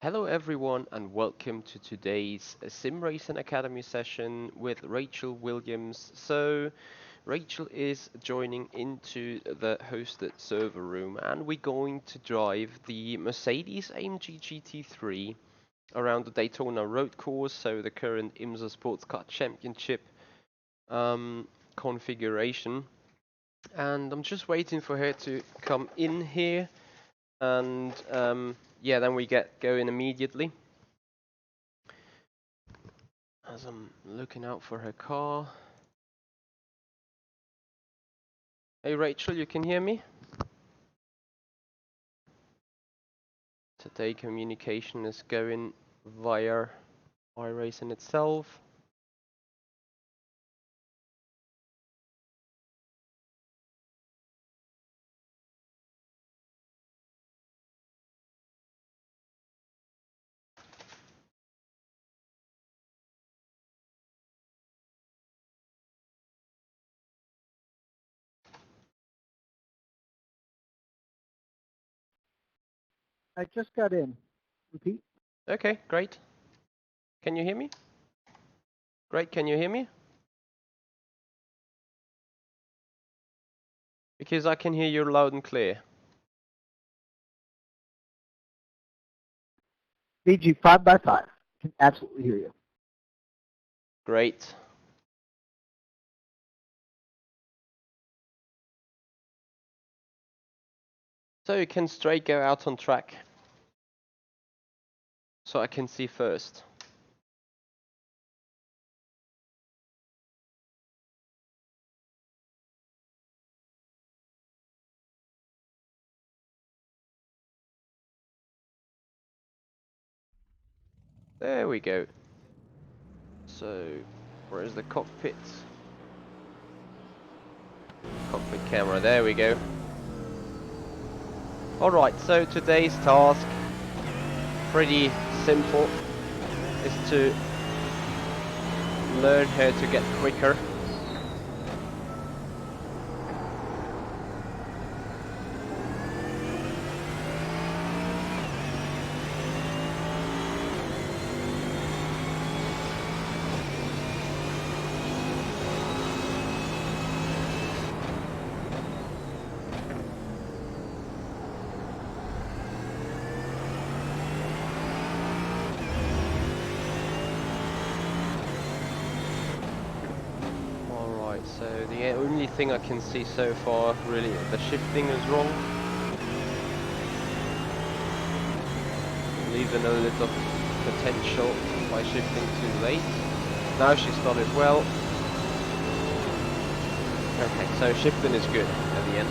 Hello everyone and welcome to today's Simracing Academy session with Rachael Williams. So Rachael is joining into the hosted server room and we're going to drive the Mercedes AMG GT3 around the Daytona Road Course, so the current IMSA Sports Car Championship configuration. And I'm just waiting for her to come in here and yeah, then we get going immediately. As I'm looking out for her car. Hey Rachael, you can hear me? Today communication is going via iRacing itself. I just got in. Repeat. Okay, great. Can you hear me? Great, can you hear me? Because I can hear you loud and clear. BG 5x5. Can absolutely hear you. Great. So you can straight go out on track. So I can see first. There we go. So, where is the cockpit? Cockpit camera, there we go. Alright, so today's task, pretty simple, is to learn how to get quicker. So the only thing I can see so far, really, the shifting is wrong. Leaving a little potential by shifting too late. Now she started well. Okay, so shifting is good at the end.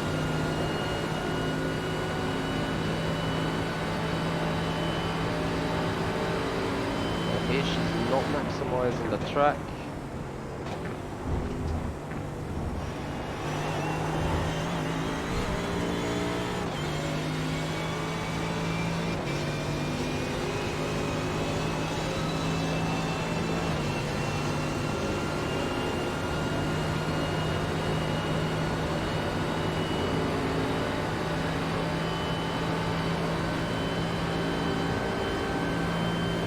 So here she's not maximizing the track.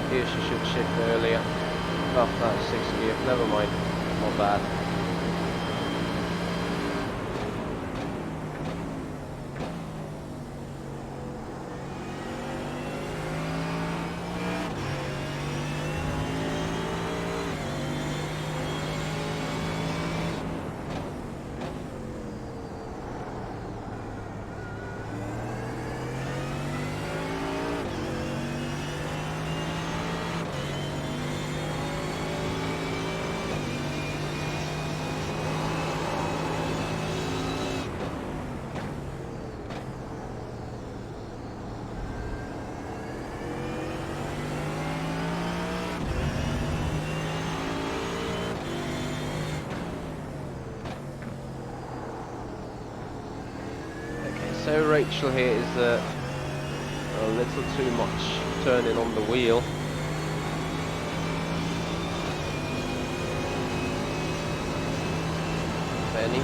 Here she should shift earlier. Oh, that's 6th gear. Never mind. Not bad. So Rachael here is a little too much turning on the wheel. Benny.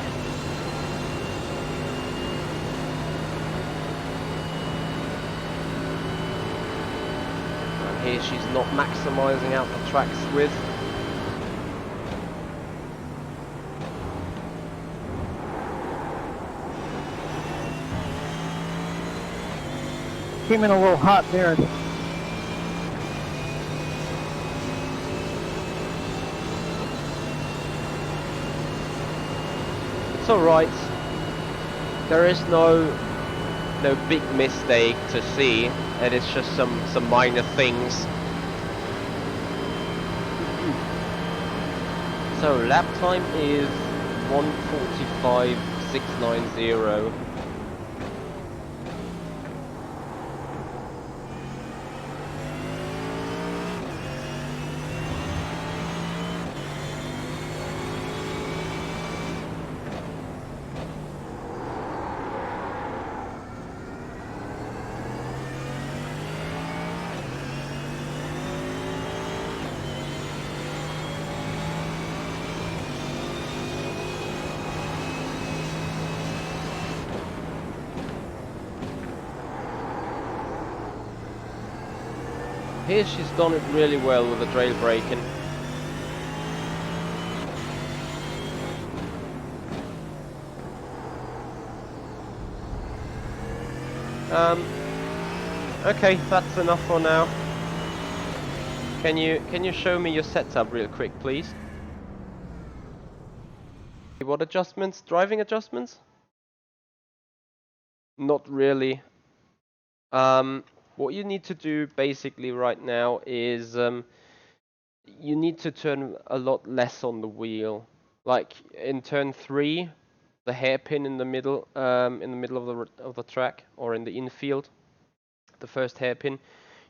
here she's not maximizing out the track's width. Came in a little hot there. It's alright. There is no big mistake to see. It is just some minor things. So lap time is 1:45.690. Here she's done it really well with the trail braking. Okay, that's enough for now. Can you show me your setup real quick, please? What adjustments? Driving adjustments? Not really. What you need to do basically right now is you need to turn a lot less on the wheel. Like in turn 3, the hairpin in the middle of the track, or in the infield, the first hairpin,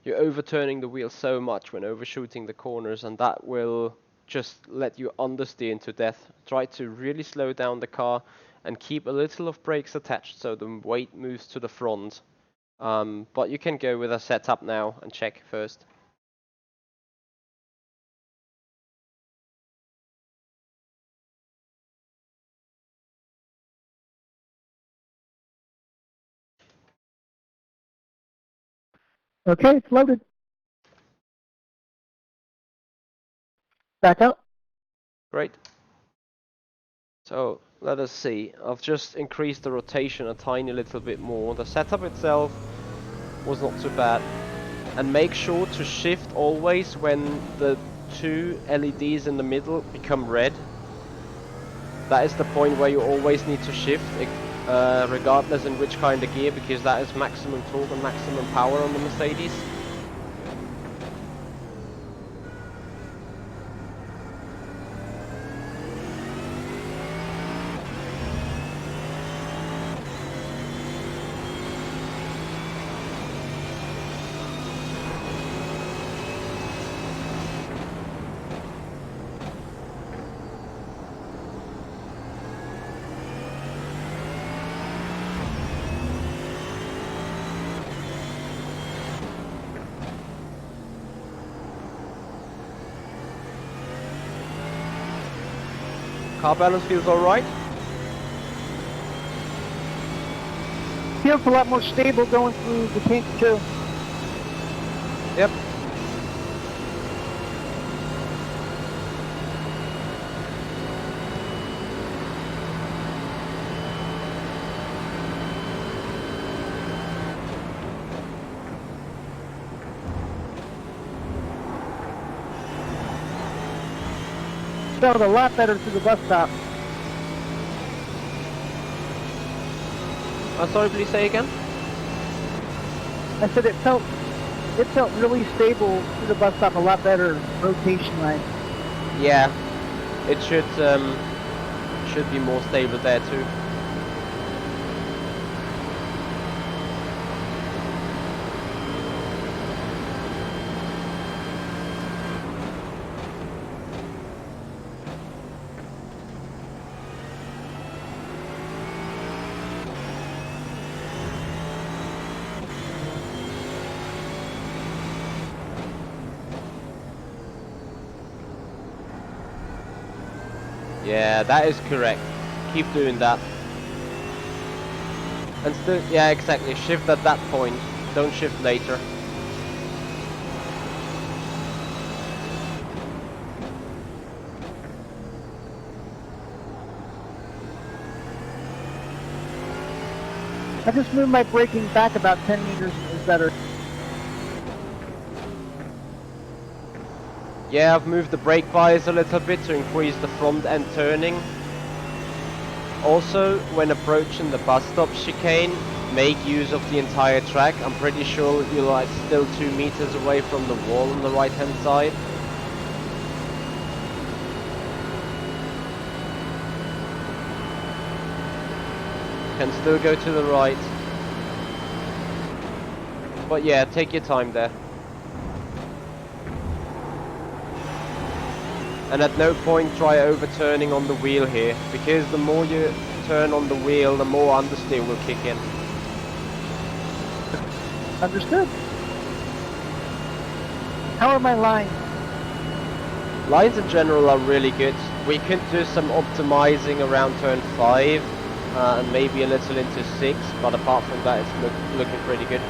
you're overturning the wheel so much when overshooting the corners, and that will just let you understeer into death. Try to really slow down the car and keep a little of brakes attached so the weight moves to the front. But you can go with a setup now and check first. Okay, it's loaded. Back up. Great. So let us see. I've just increased the rotation a tiny little bit more. The setup itself was not too bad. And make sure to shift always when the 2 LEDs in the middle become red. That is the point where you always need to shift, regardless in which kind of gear, because that is maximum torque and maximum power on the Mercedes. Car balance feels alright. Feels a lot more stable going through the tank too. Yep. Felt a lot better through the bus stop. Sorry, please say again? I said it felt really stable through the bus stop, a lot better rotation line. Yeah, it should be more stable there too. Yeah, that is correct. Keep doing that. And still, yeah, exactly. Shift at that point. Don't shift later. I just moved my braking back about 10 meters and it was better. Yeah, I've moved the brake bias a little bit to increase the front end turning. Also, when approaching the bus stop chicane, make use of the entire track. I'm pretty sure you're like still 2 meters away from the wall on the right hand side. Can still go to the right. But yeah, take your time there. And at no point try overturning on the wheel here, because the more you turn on the wheel, the more understeer will kick in. Understood. How are my lines? Lines in general are really good. We could do some optimizing around turn 5 and maybe a little into 6, but apart from that it's looking pretty good.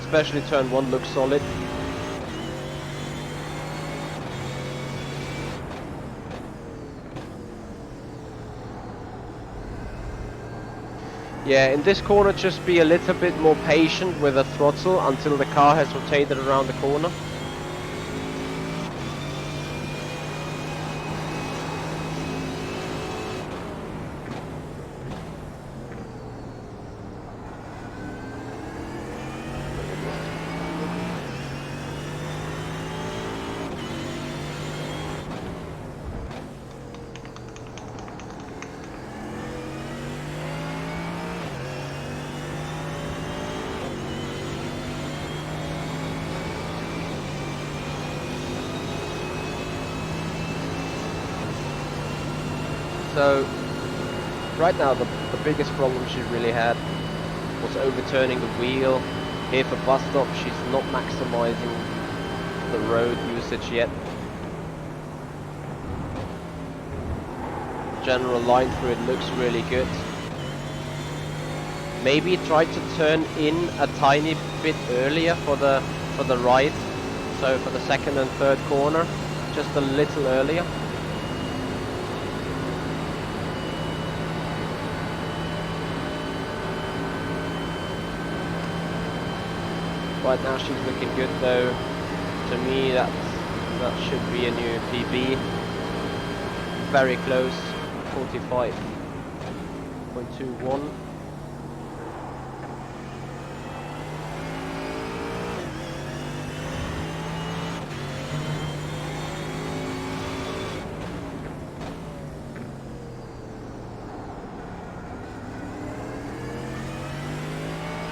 Especially turn 1 looks solid. Yeah, in this corner just be a little bit more patient with the throttle until the car has rotated around the corner. So, right now the biggest problem she really had was overturning the wheel. Here for bus stop, she's not maximizing the road usage yet. General line through it looks really good. Maybe try to turn in a tiny bit earlier for the right. So for the second and third corner, just a little earlier. Right now she's looking good though. To me that should be a new PB. Very close, 45.21.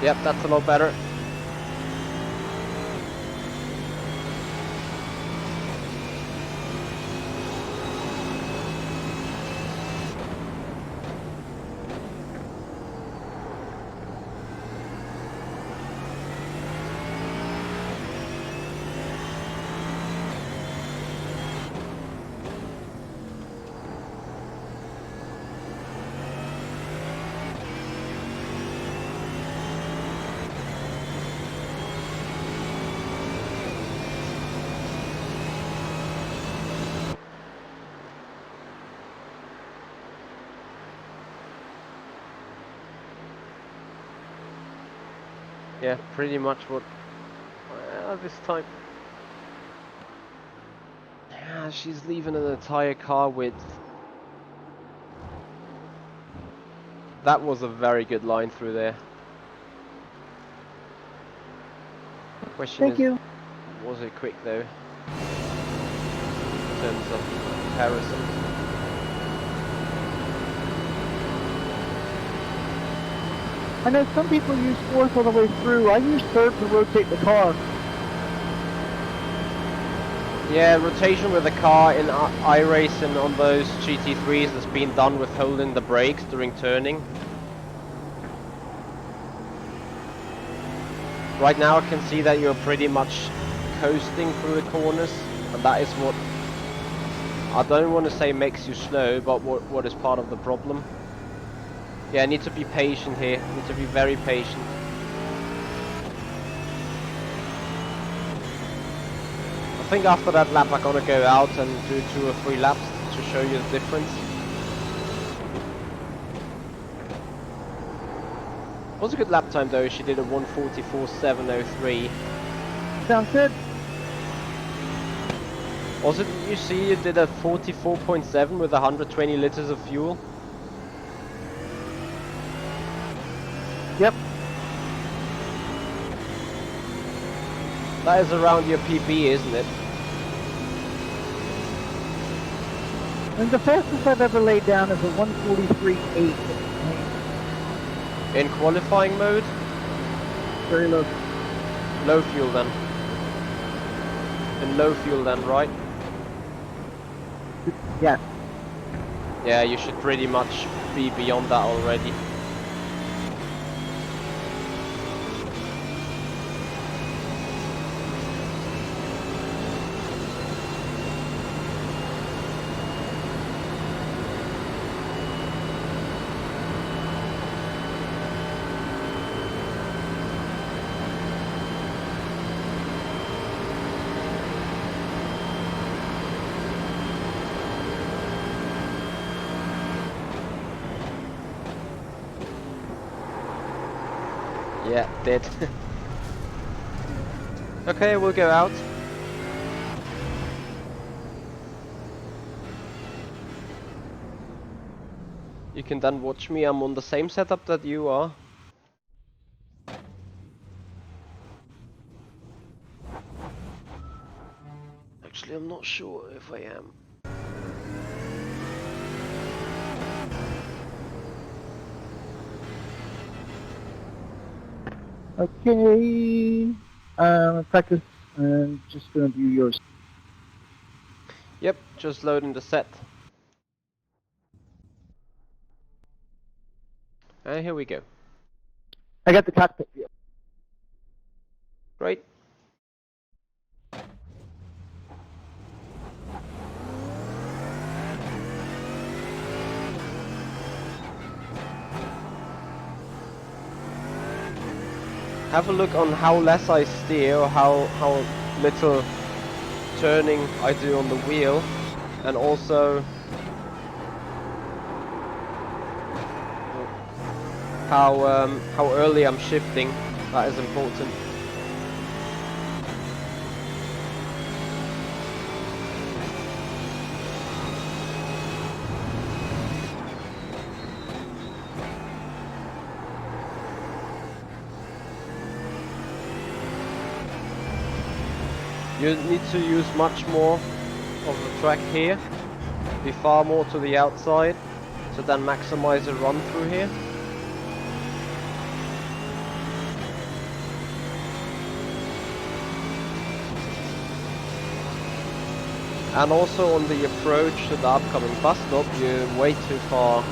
Yep, that's a lot better. Yeah, pretty much what this time. Yeah, she's leaving an entire car width. That was a very good line through there. Question is, was it quick though? In terms of comparison. I know some people use fourth all the way through. I use third to rotate the car. Yeah, rotation with the car in iRacing on those GT3s has been done with holding the brakes during turning. Right now I can see that you're pretty much coasting through the corners, and that is what I don't want to say makes you slow, but what is part of the problem. Yeah, I need to be patient here. Need to be very patient. think after that lap I'm gonna go out and do 2 or 3 laps to show you the difference. It was a good lap time though, she did a 1:44.703. Sounds good. Also, did you see you did a 44.7 with 120 liters of fuel? Yep. That is around your PB, isn't it? And the fastest I've ever laid down is a 1:43.8. In qualifying mode? Very low. Low fuel then. In low fuel then, right? Yeah. Yeah, you should pretty much be beyond that already. Yeah, dead. Okay, we'll go out. You can then watch me, I'm on the same setup that you are. Actually, I'm not sure if I am. Okay. Practice and just gonna view yours. Yep, just loading the set. And here we go. I got the cockpit view. Great. Have a look on how less I steer, or how little turning I do on the wheel, and also how early I'm shifting. That is important. You need to use much more of the track here, be far more to the outside, so then maximize the run through here. And also on the approach to the upcoming bus stop, you're way too far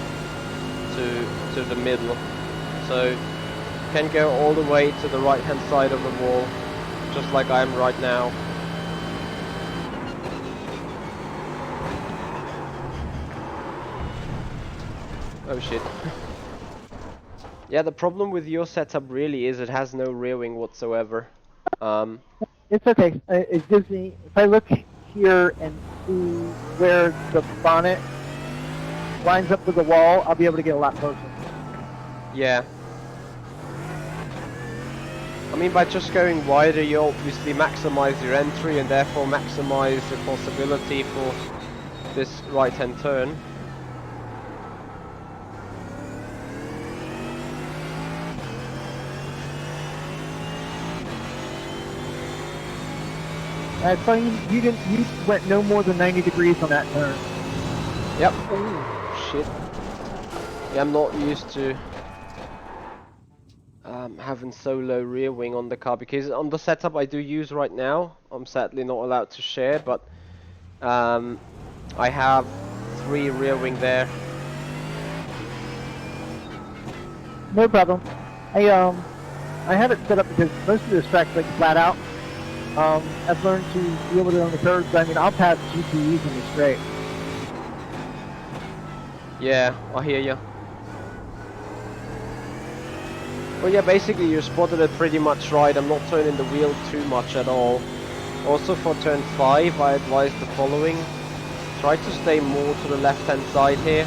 to the middle. So you can go all the way to the right hand side of the wall, just like I am right now. Oh shit. Yeah, the problem with your setup really is it has no rear wing whatsoever. It's okay. It gives me, if I look here and see where the bonnet lines up with the wall, I'll be able to get a lot closer. Yeah. I mean, by just going wider, you obviously maximize your entry and therefore maximize the possibility for this right-hand turn. I saw you went no more than 90 degrees on that turn. Yep. Oh, shit. Yeah, I'm not used to having so low rear wing on the car, because on the setup I do use right now, I'm sadly not allowed to share, but I have 3 rear wing there. No problem. I have it set up because most of this track's like flat out. I've learned to deal with it on the curves. I mean, I'll pass GTEs in the straight. Yeah, I hear you. Well, yeah, basically you spotted it pretty much right. I'm not turning the wheel too much at all. Also for turn 5, I advise the following. Try to stay more to the left hand side here,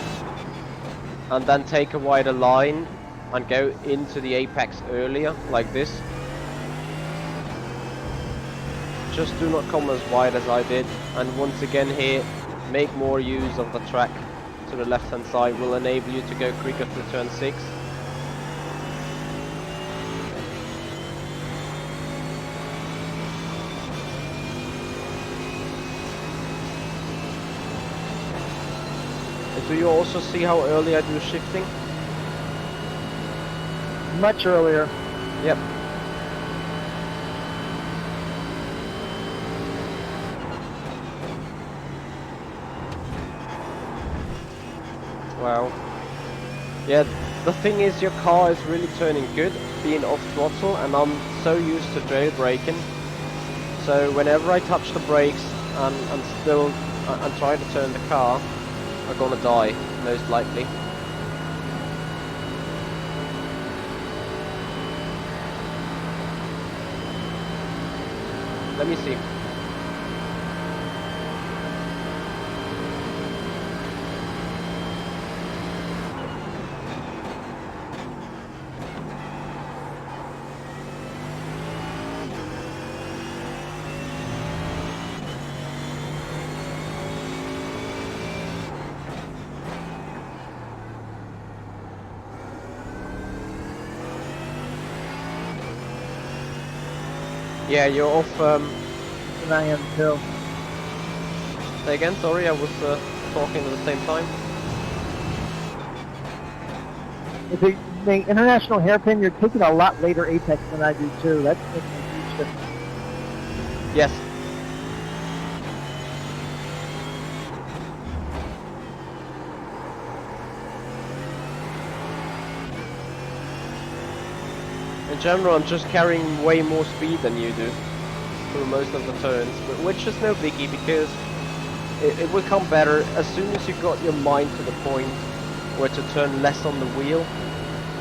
and then take a wider line and go into the apex earlier, like this. Just do not come as wide as I did, and once again here, make more use of the track to the left hand side will enable you to go quicker through turn 6. Do you also see how early I do shifting? Much earlier. Yep. Wow. Yeah, the thing is your car is really turning good, being off throttle, and I'm so used to jailbreaking. So whenever I touch the brakes and still and try to turn the car, I'm gonna die, most likely. Let me see. Yeah, you're off. And I am too. Say again, sorry, I was talking at the same time. With the international hairpin, you're taking a lot later apex than I do too. That's making a huge difference. Yes. In general, I'm just carrying way more speed than you do through most of the turns, but which is no biggie because it will come better as soon as you got your mind to the point where to turn less on the wheel.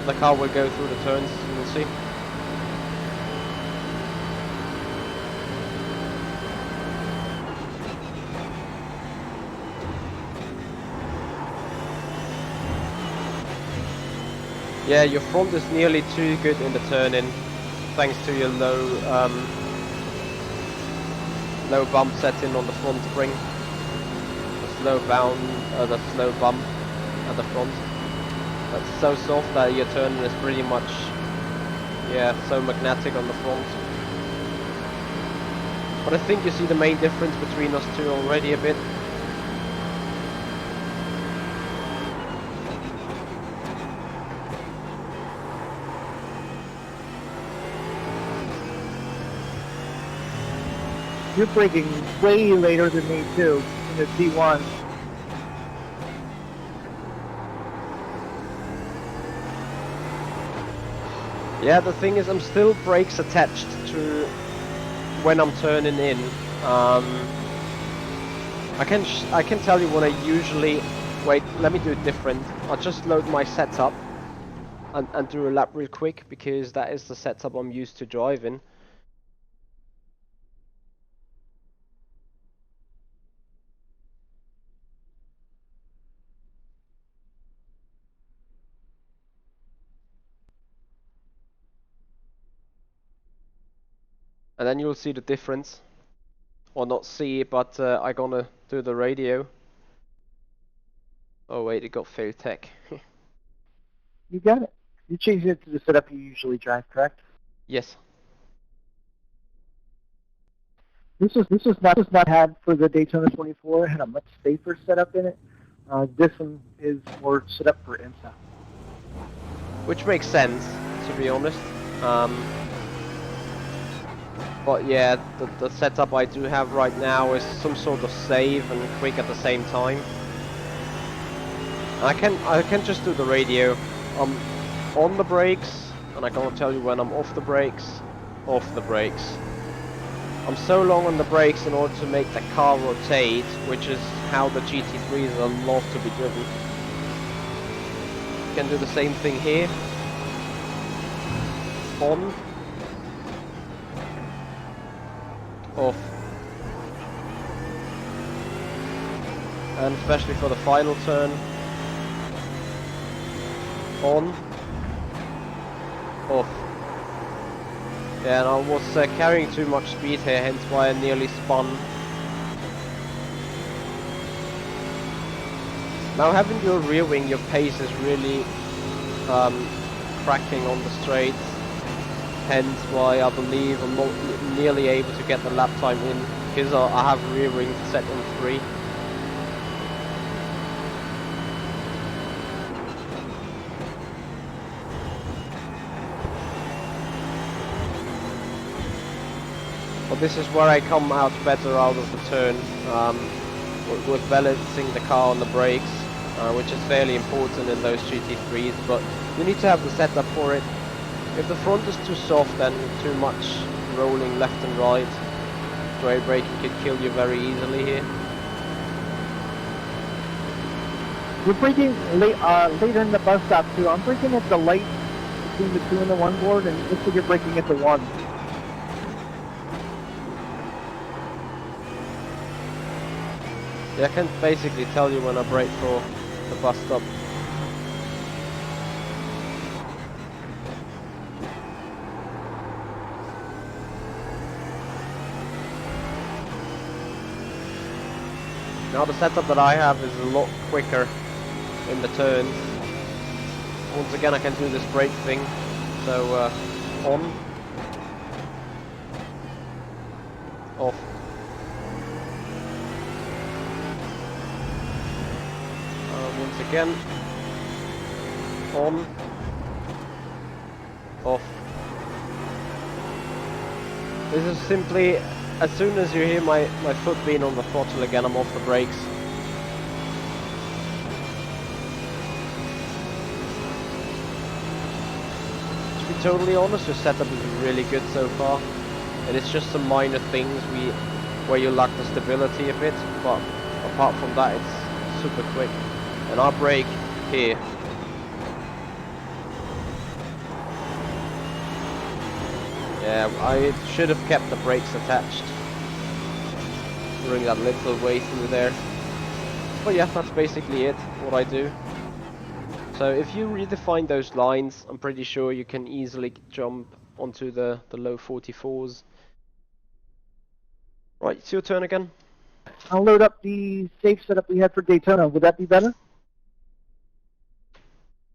The car will go through the turns, you will see. Yeah, your front is nearly too good in the turn-in, thanks to your low bump setting on the front spring. The slow bump at the front. That's so soft that your turn-in is pretty much, yeah, so magnetic on the front. But I think you see the main difference between us two already a bit. You're braking way later than me too in the T1. Yeah, the thing is I'm still brakes attached to when I'm turning in. I can tell you what I usually... Wait, let me do it different. I'll just load my setup and do a lap real quick because that is the setup I'm used to driving. And then you'll see the difference. Or not see it, but I'm gonna do the radio. Oh wait, it got failed tech. You got it. You changed it to the setup you usually drive, correct? Yes. This was not had for the Daytona 24. It had a much safer setup in it. This one is more set up for IMSA. Which makes sense, to be honest. But yeah, the setup I do have right now is some sort of save and quick at the same time. I can just do the radio. I'm on the brakes, and I'm gonna tell you when I'm off the brakes. Off the brakes. I'm so long on the brakes in order to make the car rotate, which is how the GT3s are love to be driven. You can do the same thing here. On. Off. and especially for the final turn. On. Off. Yeah, and I was carrying too much speed here, hence why I nearly spun. Now having your rear wing, your pace is really cracking on the straights, hence why I believe I'm not nearly able to get the lap time in, because I have rear wing set on 3. But this is where I come out better out of the turn, with balancing the car on the brakes, which is fairly important in those GT3s, but you need to have the setup for it. If the front is too soft and too much rolling left and right, straight braking can kill you very easily here. We're braking later in the bus stop too. I'm braking at the light between the 2 and the 1 board, and it looks like you're braking at the 1. Yeah, I can basically tell you when I brake for the bus stop. Now the setup that I have is a lot quicker in the turns. Once again I can do this brake thing. So on. Off. Once again. On. Off. This is simply, as soon as you hear my foot being on the throttle again, I'm off the brakes. To be totally honest, your setup is really good so far. And it's just some minor things where you lack the stability a bit, but apart from that it's super quick. And our brake here. Yeah, I should have kept the brakes attached during that little way through there. But yeah, that's basically it, what I do. So if you redefine those lines, I'm pretty sure you can easily jump onto the low 44s. Right, it's your turn again. I'll load up the safe setup we had for Daytona. Would that be better?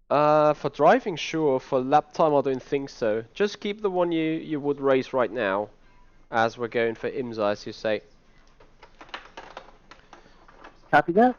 For driving, sure. For lap time, I don't think so. Just keep the one you would race right now, as we're going for IMSA, as you say. Copy that.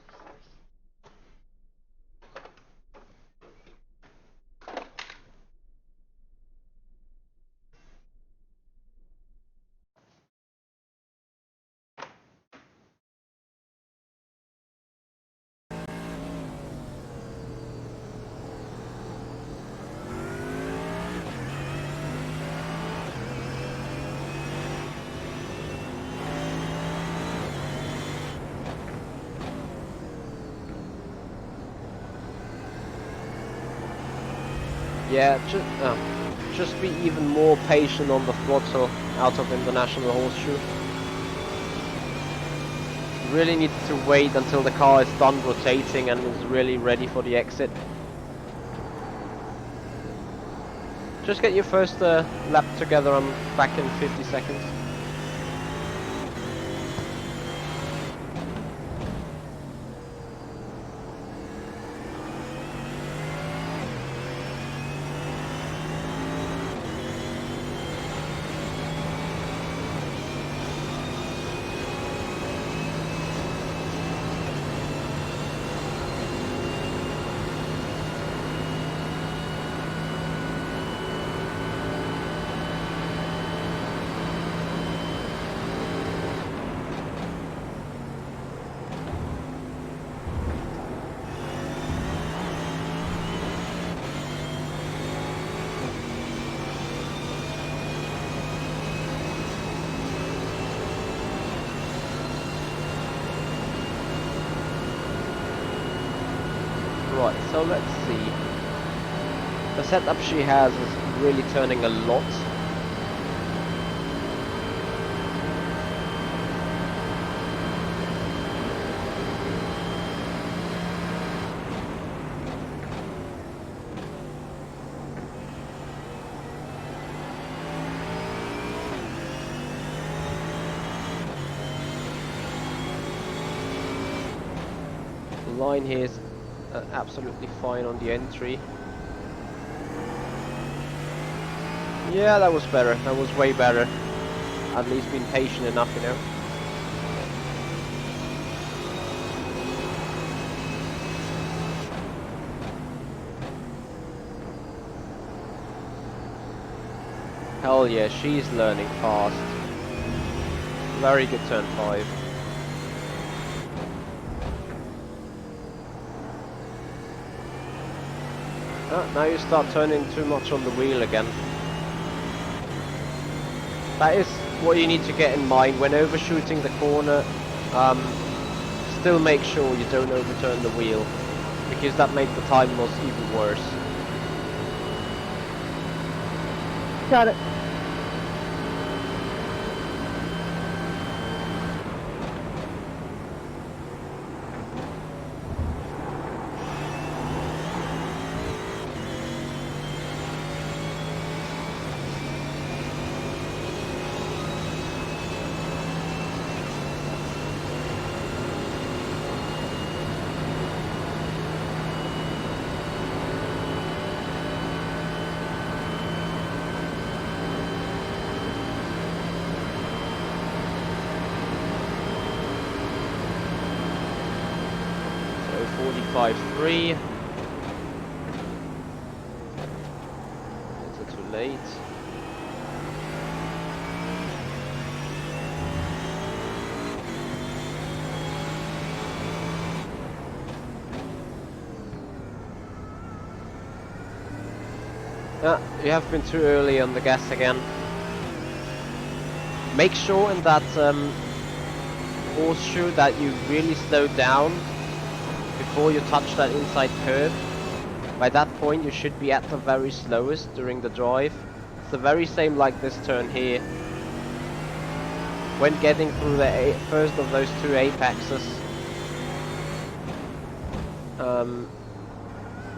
Yeah, just be even more patient on the throttle out of International Horseshoe. You really need to wait until the car is done rotating and is really ready for the exit. Just get your first lap together. I'm back in 50 seconds. Right, so let's see. The setup she has is really turning a lot. line here is absolutely fine on the entry. Yeah, that was better. That was way better. At least been patient enough, you know. Hell yeah, she's learning fast. Very good turn 5. Now you start turning too much on the wheel again. That is what you need to get in mind when overshooting the corner. Still make sure you don't overturn the wheel, because that makes the time loss even worse. Got it. So 45.3. It's too late. You have been too early on the gas again. Make sure in that horseshoe that you really slow down before you touch that inside curve. By that point you should be at the very slowest during the drive. It's the very same like this turn here. When getting through the first of those two apexes,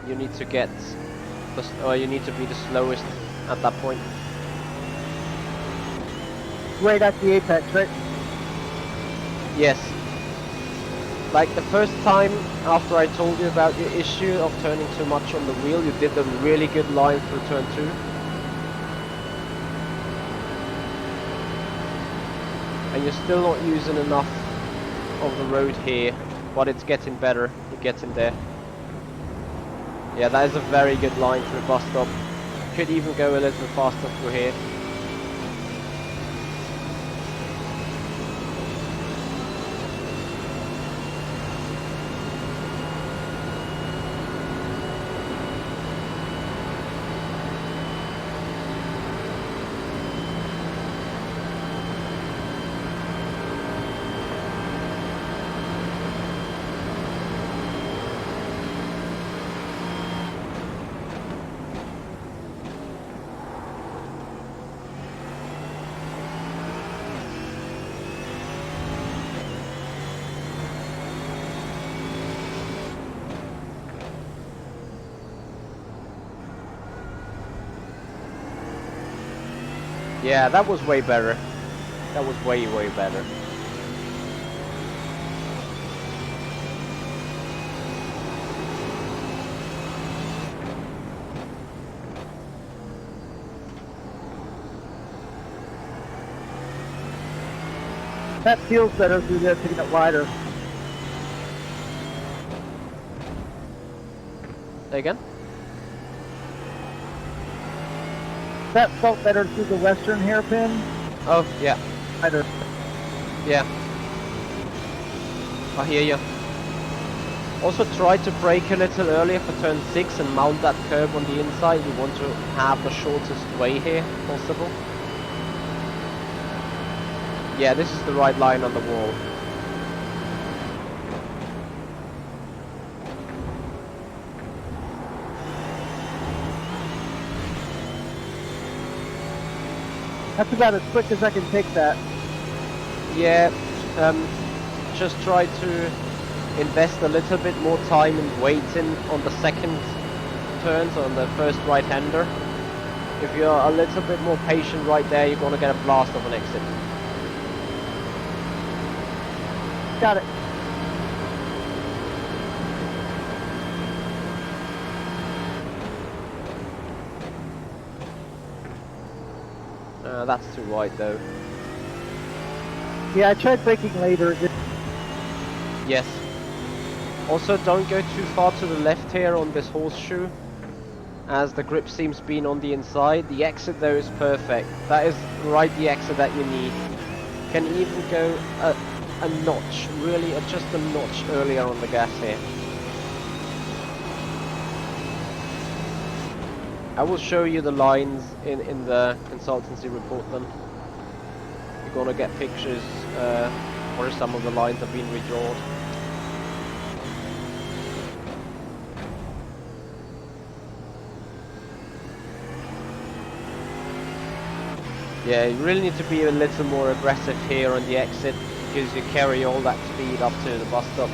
you need to get you need to be the slowest at that point. Right at the apex, right? Yes. Like the first time after I told you about your issue of turning too much on the wheel, you did a really good line through turn 2. And you're still not using enough of the road here, but it's getting better. You're getting there. Yeah, that is a very good line through bus stop. Could even go a little faster through here. Yeah, that was way better. That was way, way better. That feels better through there, taking it wider. Say again? That felt better through the western hairpin. Oh, yeah. Wider. Yeah. I hear you. Also try to brake a little earlier for turn 6 and mount that curb on the inside. You want to have the shortest way here possible. Yeah, this is the right line on the wall. That's about as quick as I can take that. Yeah, just try to invest a little bit more time in waiting on the second turns on the first right-hander. If you're a little bit more patient right there, you're gonna get a blast of an exit. Got it. That's too wide though. Yeah, I tried braking later. Yes. Also, don't go too far to the left here on this horseshoe, as the grip seems being on the inside. The exit though is perfect. That is right the exit that you need. Can even go a notch, really just a notch earlier on the gas here. I will show you the lines in the consultancy report then. You're gonna get pictures where some of the lines have been redrawn. Yeah, you really need to be a little more aggressive here on the exit, because you carry all that speed up to the bus stop.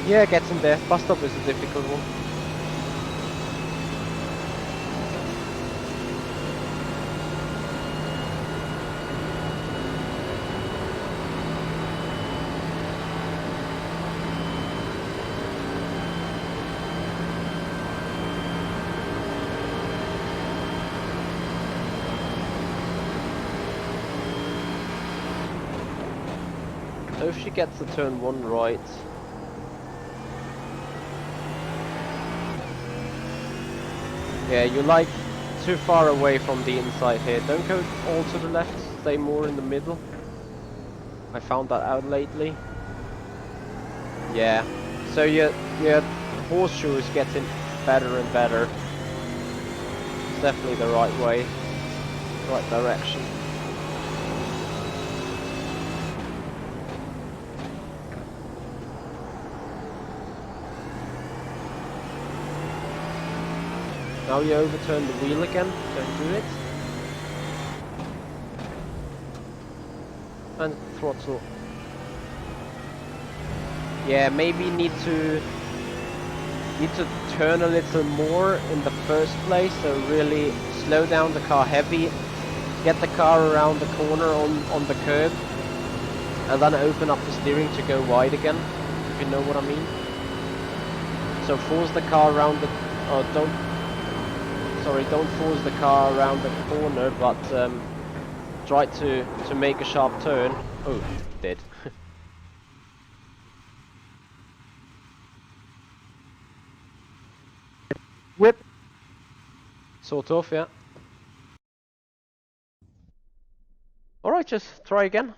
Yeah, getting there. Bus stop is a difficult one. So if she gets the turn 1 right. Yeah, you're like too far away from the inside here. Don't go all to the left, stay more in the middle. I found that out lately. Yeah, so your horseshoe is getting better and better. It's definitely the right way, right direction. Now you overturn the wheel again, don't do it. And throttle. Yeah, maybe need to turn a little more in the first place, so really slow down the car heavy, get the car around the corner on the curb, and then open up the steering to go wide again, if you know what I mean. So force the car around the, don't force the car around the corner, but try to make a sharp turn. Oh, did. Whip. Sort of, yeah. Alright, just try again.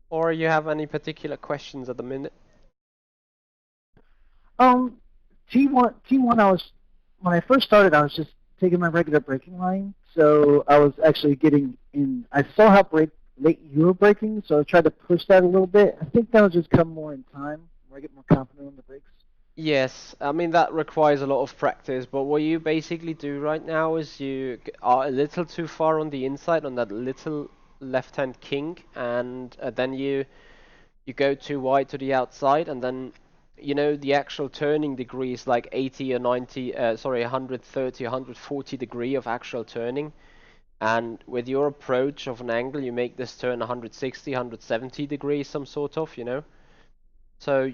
Or you have any particular questions at the minute? T1, when I first started, I was just taking my regular braking line, so I was actually getting in. I saw how late you were braking, so I tried to push that a little bit. I think that'll just come more in time, where I get more confident on the brakes. Yes, I mean that requires a lot of practice, but what you basically do right now is you are a little too far on the inside on that little left-hand kink, and then you go too wide to the outside, and then you know the actual turning degree is like 80 or 90, 130, 140 degree of actual turning, and with your approach of an angle, you make this turn 160, 170 degrees, some sort of, you know. So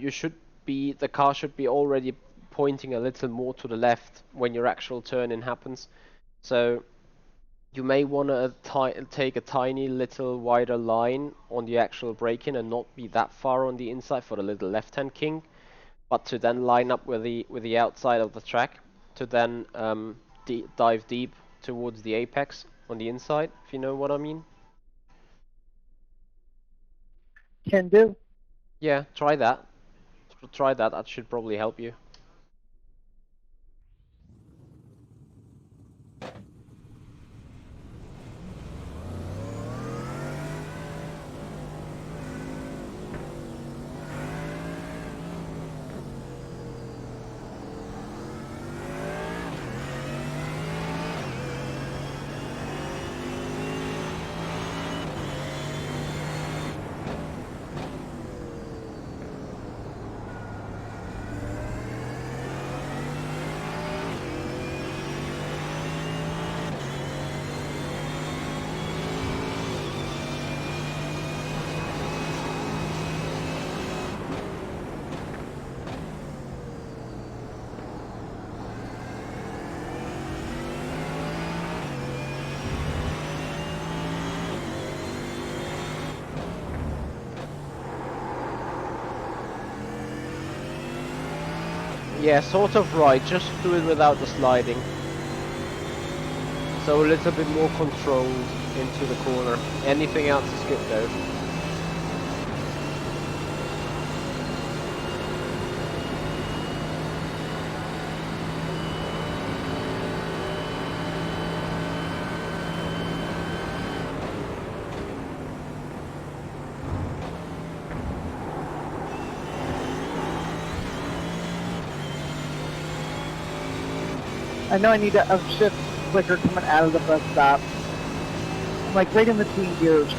the car should be already pointing a little more to the left when your actual turn-in happens. So you may want to take a tiny little wider line on the actual braking and not be that far on the inside for the little left-hand kink, but to then line up with the outside of the track to then dive deep towards the apex on the inside, if you know what I mean. Can do. Yeah, try that. Try that. That should probably help you. Yeah, sort of right, just do it without the sliding. So a little bit more controlled into the corner. Anything else is good though. I know I need to upshift quicker coming out of the bus stop. I'm like right in between gears.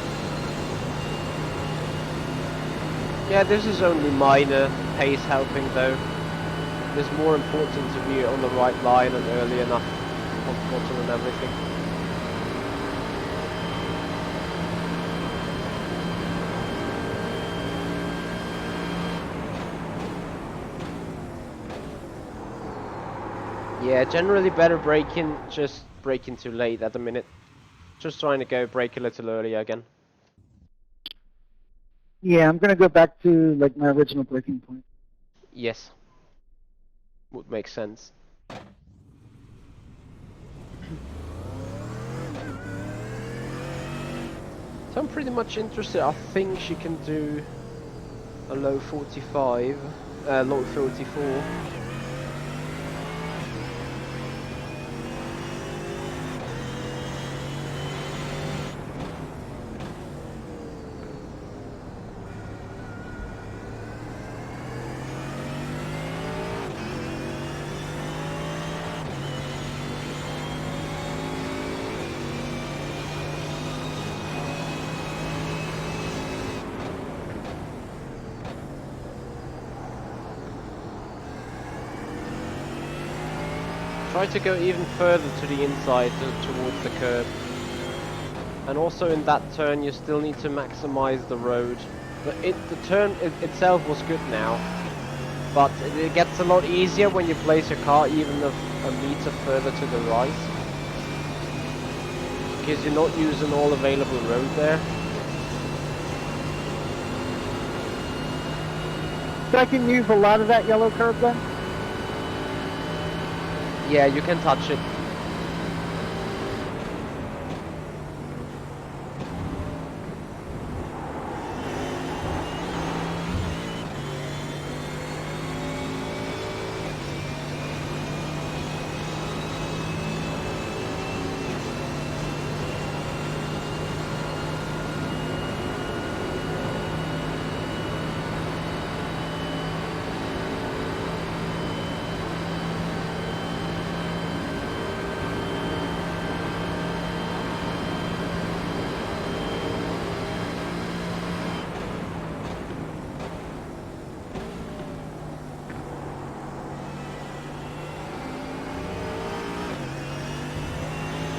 Yeah, this is only minor pace helping though. It's more important to be on the right line and early enough on bottom and everything. Yeah, generally better braking, just braking too late at the minute. Just trying to go brake a little earlier again. Yeah, I'm gonna go back to like my original braking point. Yes. Would make sense. So I'm pretty much interested. I think she can do a low 45, low 44. Try to go even further to the inside towards the curb. And also in that turn you still need to maximize the road. The turn itself was good now, but it gets a lot easier when you place your car even a meter further to the right. Because you're not using all available road there. So I can use a lot of that yellow curb then? Yeah, you can touch it.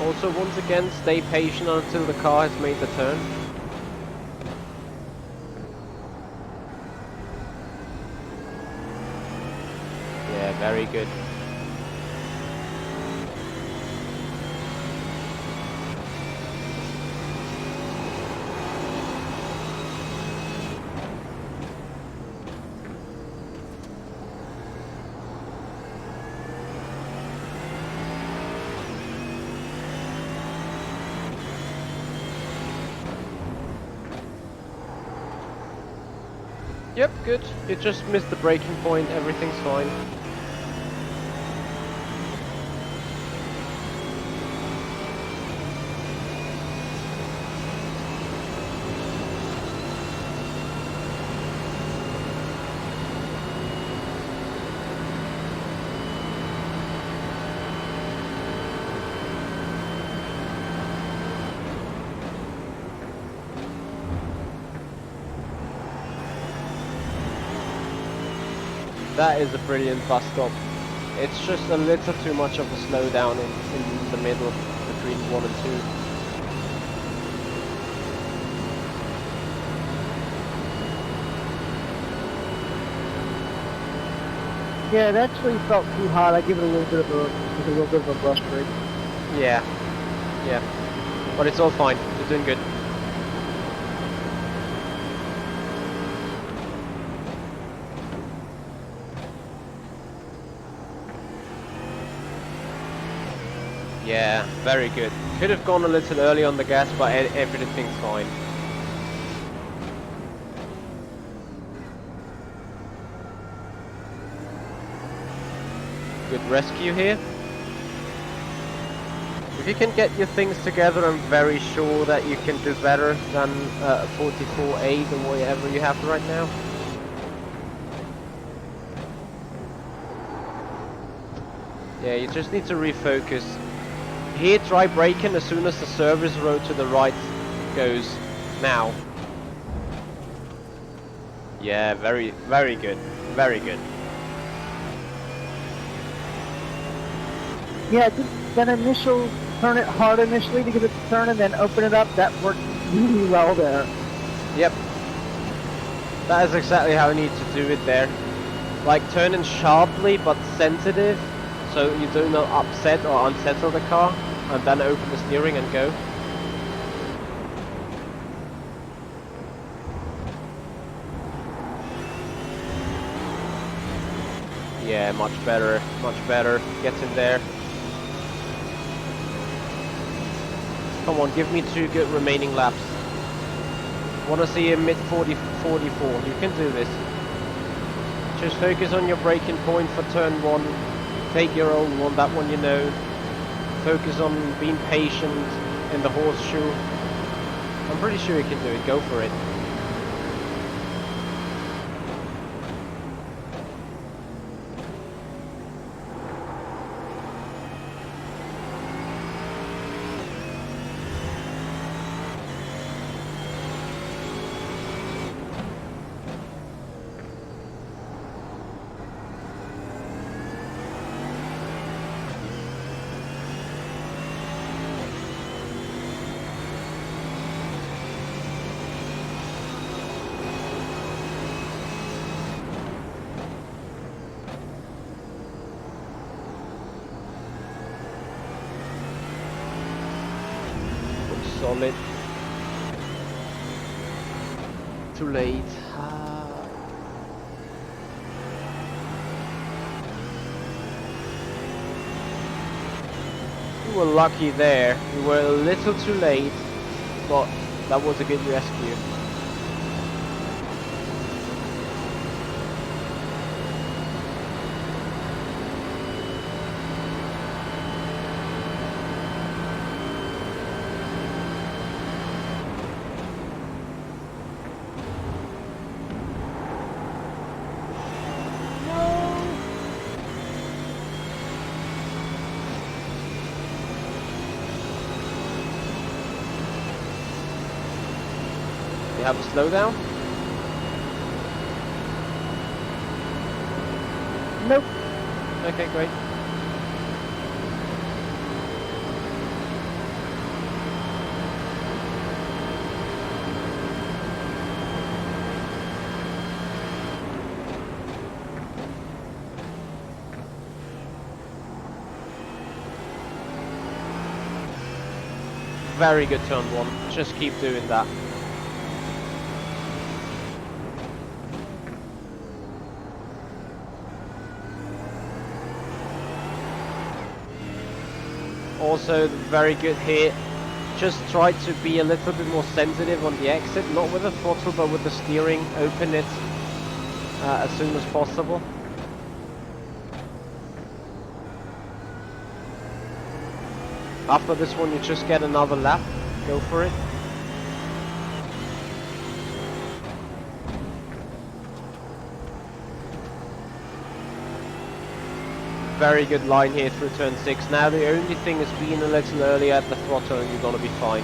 Also, once again, stay patient until the car has made the turn. Yeah, very good. Yep, good. You just missed the braking point, everything's fine. That is a brilliant bus stop. It's just a little too much of a slowdown in the middle between 1 and 2. Yeah, it actually felt too hot. I give it a little bit of a brush brake. Yeah, yeah. But it's all fine. You're doing good. Yeah, very good. Could have gone a little early on the gas, but everything's fine. Good rescue here. If you can get your things together, I'm very sure that you can do better than 44.8 or whatever you have right now. Yeah, you just need to refocus. Here, try braking as soon as the service road to the right goes. Now. Yeah, very, very good. Very good. Yeah, just that initial turn it hard initially to get it to turn and then open it up, that worked really well there. Yep. That is exactly how you need to do it there. Like turning sharply but sensitive, so you do not upset or unsettle the car, and then open the steering and go. Yeah, much better, much better. Get in there. Come on, give me 2 good remaining laps. Want to see a mid 44. You can do this. Just focus on your braking point for turn 1. Take your own one, that one you know. Focus on being patient in the horseshoe. I'm pretty sure you can do it. Go for it. Solid. Too late. We were lucky there. We were a little too late, but that was a good rescue. You have a slowdown? Nope. Okay, great. Very good turn 1. Just keep doing that. Also very good here. Just try to be a little bit more sensitive on the exit, not with the throttle but with the steering. Open it as soon as possible. After this one you just get another lap. Go for it. Very good line here through turn 6. Now the only thing is being a little earlier at the throttle and you're gonna be fine.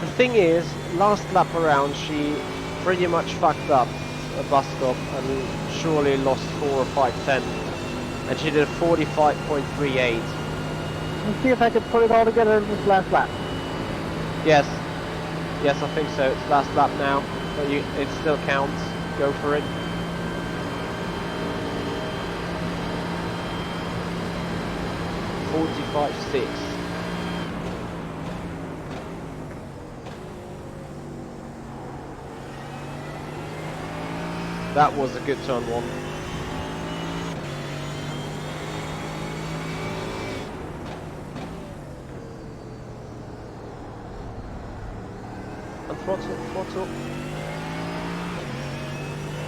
The thing is, last lap around she pretty much fucked up a bus stop and surely lost 4 or 5 tenths, and she did a 45.38. Let's see if I can put it all together in this last lap. Yes, I think so. It's last lap now. But it still counts. Go for it. .45.6. That was a good turn one. And throttle.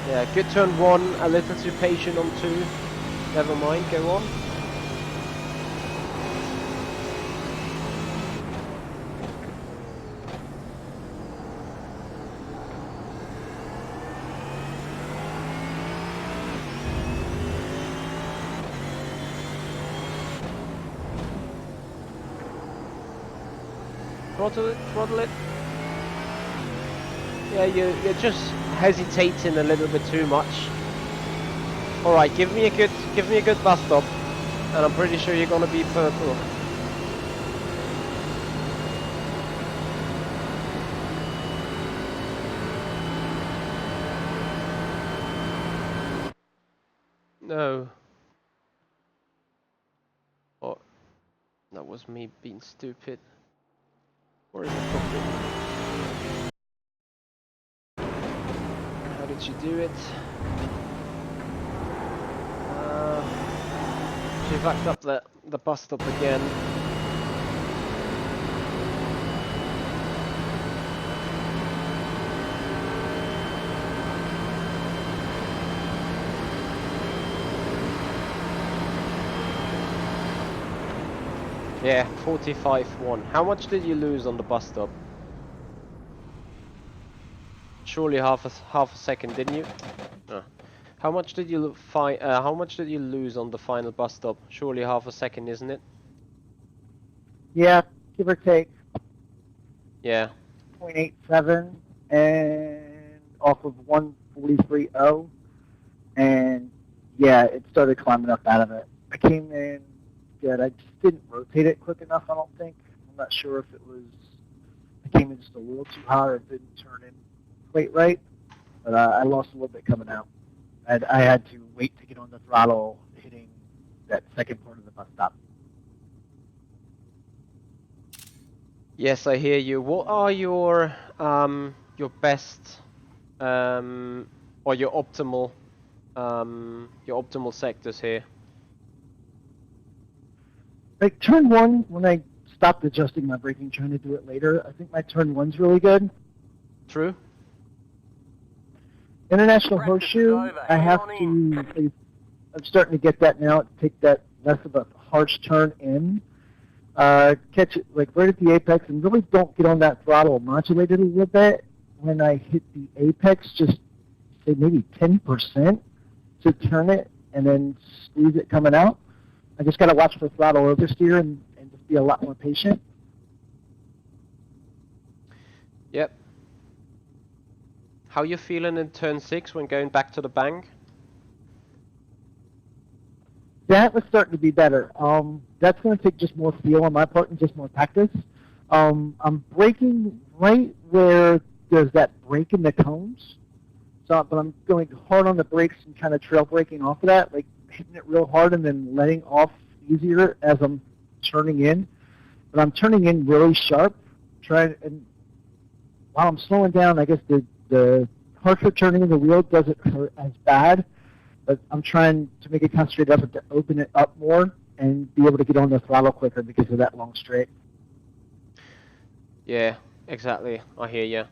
Yeah, good turn one, a little too patient on two. Never mind, go on. Throttle it. Yeah, you're just hesitating a little bit too much. All right, give me a good bus stop, and I'm pretty sure you're gonna be purple. No. Oh, that was me being stupid. Where is the cockpit? How did you do it? She backed up the bus stop again. Yeah, 45.1. How much did you lose on the bus stop? Surely half a second, didn't you? No. How much did you lose on the final bus stop? Surely half a second, isn't it? Yeah, give or take. Yeah. 0.87 and off of 143.0, and yeah, it started climbing up out of it. I came in good. I just didn't rotate it quick enough, I don't think. I'm not sure if it was, I came in just a little too hot or it didn't turn in quite right, but I lost a little bit coming out. I had to wait to get on the throttle hitting that second part of the bus stop. Yes, I hear you. What are your best or your optimal sectors here? Like turn one, when I stopped adjusting my braking, trying to do it later, I think my turn one's really good. True. International Horseshoe, I have to, I'm starting to get that now, to take that less of a harsh turn in. Catch it like right at the apex and really don't get on that throttle, modulate it a little bit. When I hit the apex, just say maybe 10% to turn it and then squeeze it coming out. I just got to watch for throttle oversteer and just be a lot more patient. Yep. How you feeling in turn 6 when going back to the bank? That was starting to be better. That's going to take just more feel on my part and just more practice. I'm braking right where there's that break in the cones. So, but I'm going hard on the brakes and kind of trail braking off of that, like hitting it real hard and then letting off easier as I'm turning in. But I'm turning in really sharp, and while I'm slowing down, I guess the harsher turning in the wheel doesn't hurt as bad. But I'm trying to make a concentrated effort to open it up more and be able to get on the throttle quicker because of that long straight. Yeah, exactly. I hear you.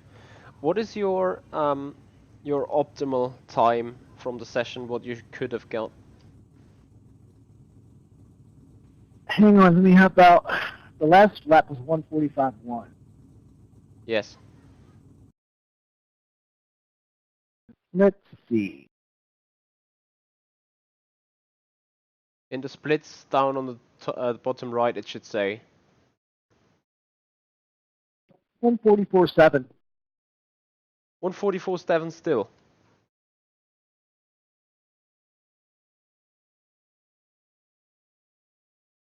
What is your optimal time from the session? What you could have got? Hang on, let me help out. The last lap was 1:45.1. Yes. Let's see. In the splits down on the bottom right, it should say 1:44.7. 1:44.7 still.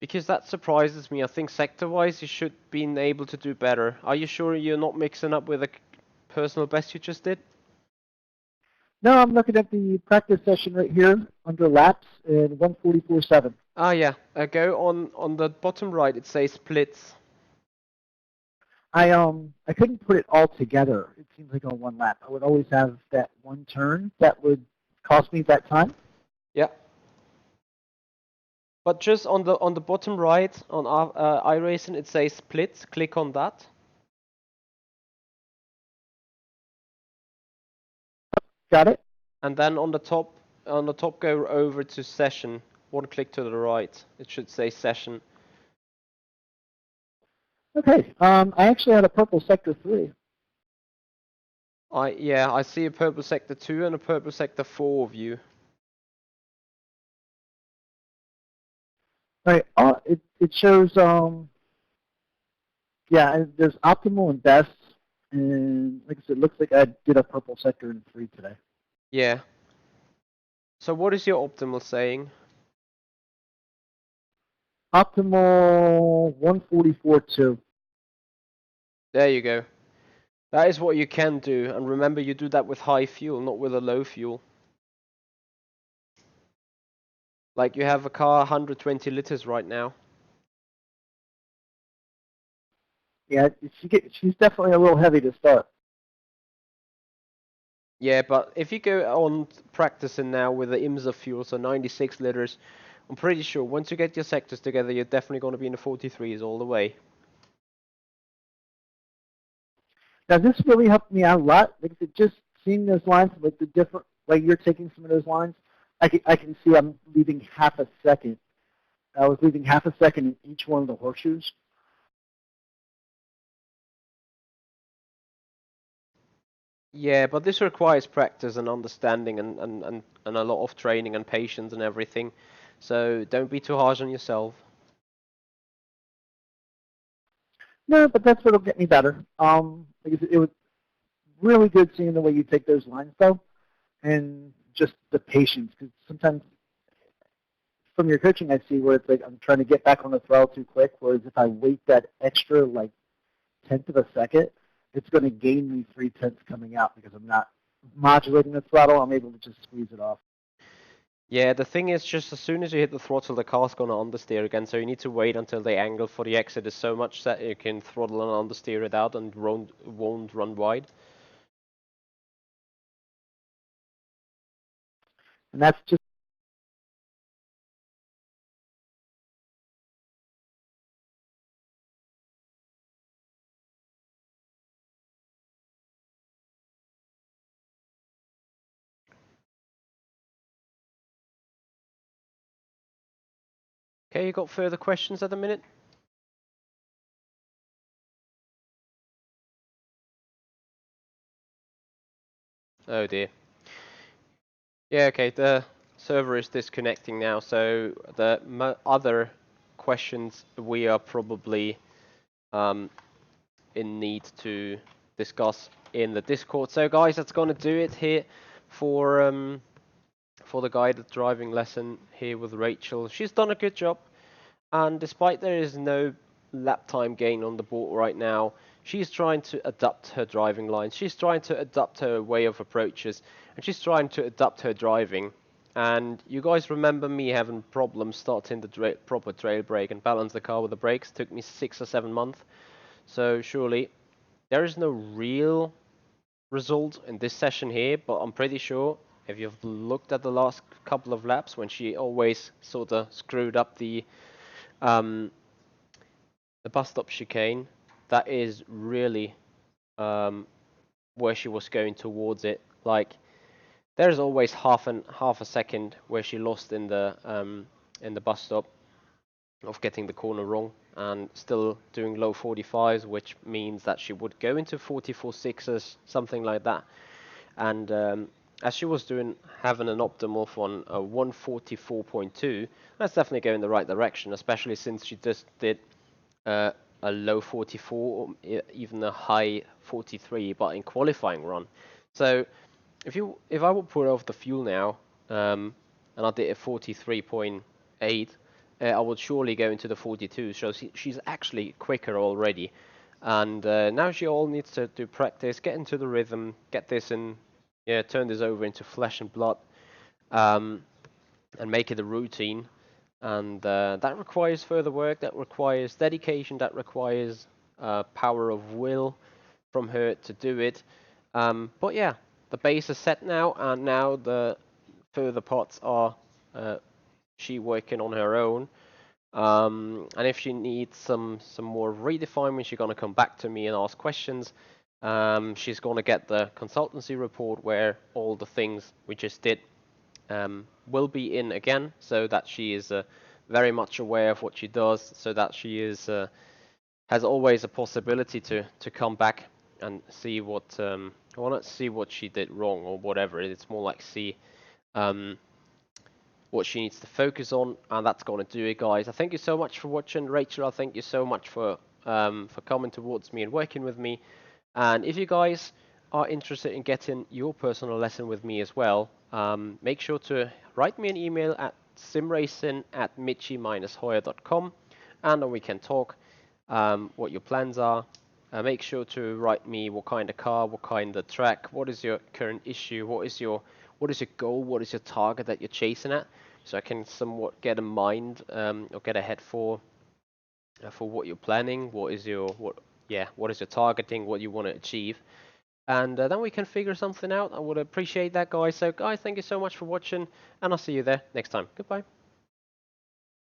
Because that surprises me. I think sector-wise you should be able to do better. Are you sure you're not mixing up with a personal best you just did? No, I'm looking at the practice session right here under laps in 1:44.7. Ah, yeah. Go on the bottom right. It says splits. I couldn't put it all together. It seems like on one lap. I would always have that one turn that would cost me that time. Yeah. But just on the bottom right on iRacing, it says splits. Click on that. Got it? And then on the top, go over to session. One click to the right. It should say session. Okay. I actually had a purple sector 3. I see a purple sector 2 and a purple sector 4 of you. All right. It shows yeah, there's optimal and best, and like I said, it looks like I did a purple sector in 3 today. Yeah. So what is your optimal saying? Optimal 144.2. There you go. That is what you can do, and remember you do that with high fuel, not with a low fuel. Like you have a car 120 liters right now. Yeah, she's definitely a little heavy to start. Yeah, but if you go on practicing now with the IMSA fuel, so 96 liters, I'm pretty sure once you get your sectors together, you're definitely going to be in the 43s all the way. Now this really helped me out a lot because it just seeing those lines, like the different way you're taking some of those lines, I can see I'm leaving half a second. I was leaving half a second in each one of the horseshoes. Yeah, but this requires practice and understanding and a lot of training and patience and everything. So don't be too harsh on yourself. No, but that's what'll get me better. Because it was really good seeing the way you take those lines though, and just the patience. Because sometimes from your coaching, I see where it's like I'm trying to get back on the throttle too quick. Whereas if I wait that extra like tenth of a second, it's going to gain me 3/10 coming out because I'm not modulating the throttle. I'm able to just squeeze it off. Yeah, the thing is just as soon as you hit the throttle, the car's going to understeer again, so you need to wait until the angle for the exit is so much that you can throttle and understeer it out and won't run wide. And that's just Okay, you got further questions at the minute? Oh dear. Yeah, okay, the server is disconnecting now, so the other questions we are probably in need to discuss in the Discord. So guys, that's gonna do it here for the guided driving lesson here with Rachel. She's done a good job, and despite there is no lap time gain on the board right now, she's trying to adapt her driving lines. She's trying to adapt her way of approaches, and she's trying to adapt her driving. And you guys remember me having problems starting the proper trail brake and balance the car with the brakes. It took me 6 or 7 months. So surely there is no real result in this session here, but I'm pretty sure if you've looked at the last couple of laps when she always sort of screwed up um, the bus stop chicane, that is really where she was going towards it. Like there's always half a second where she lost in the bus stop of getting the corner wrong and still doing low 45s, which means that she would go into 44.6s, something like that. And as she was having an optimal on a 144.2, that's definitely going in the right direction, especially since she just did a low 44, or even a high 43, but in qualifying run. So if I would put off the fuel now, and I did a 43.8, I would surely go into the 42. So she's actually quicker already, and now she all needs to do practice, get into the rhythm, get this in yeah, turn this over into flesh and blood, and make it a routine. And that requires further work, that requires dedication, that requires power of will from her to do it. But yeah, the base is set now, and now the further parts are she working on her own. And if she needs some more redefinement, she's gonna come back to me and ask questions. She's gonna get the consultancy report where all the things we just did will be in again, so that she is very much aware of what she does, so that she is has always a possibility to come back and see what well, not see what she did wrong or whatever. It's more like see what she needs to focus on, and that's going to do it, guys. I thank you so much for watching, Rachel. I thank you so much for coming towards me and working with me. And if you guys are interested in getting your personal lesson with me as well, make sure to write me an email at simracing@michi-hoyer.com, and then we can talk what your plans are. Make sure to write me what kind of car, what kind of track, what is your current issue, what is your goal, what is your target that you're chasing at, so I can somewhat get a mind or get a head for what you're planning, what is your targeting, what you want to achieve, and then we can figure something out. I would appreciate that, guys. So guys, thank you so much for watching, and I'll see you there next time. Goodbye.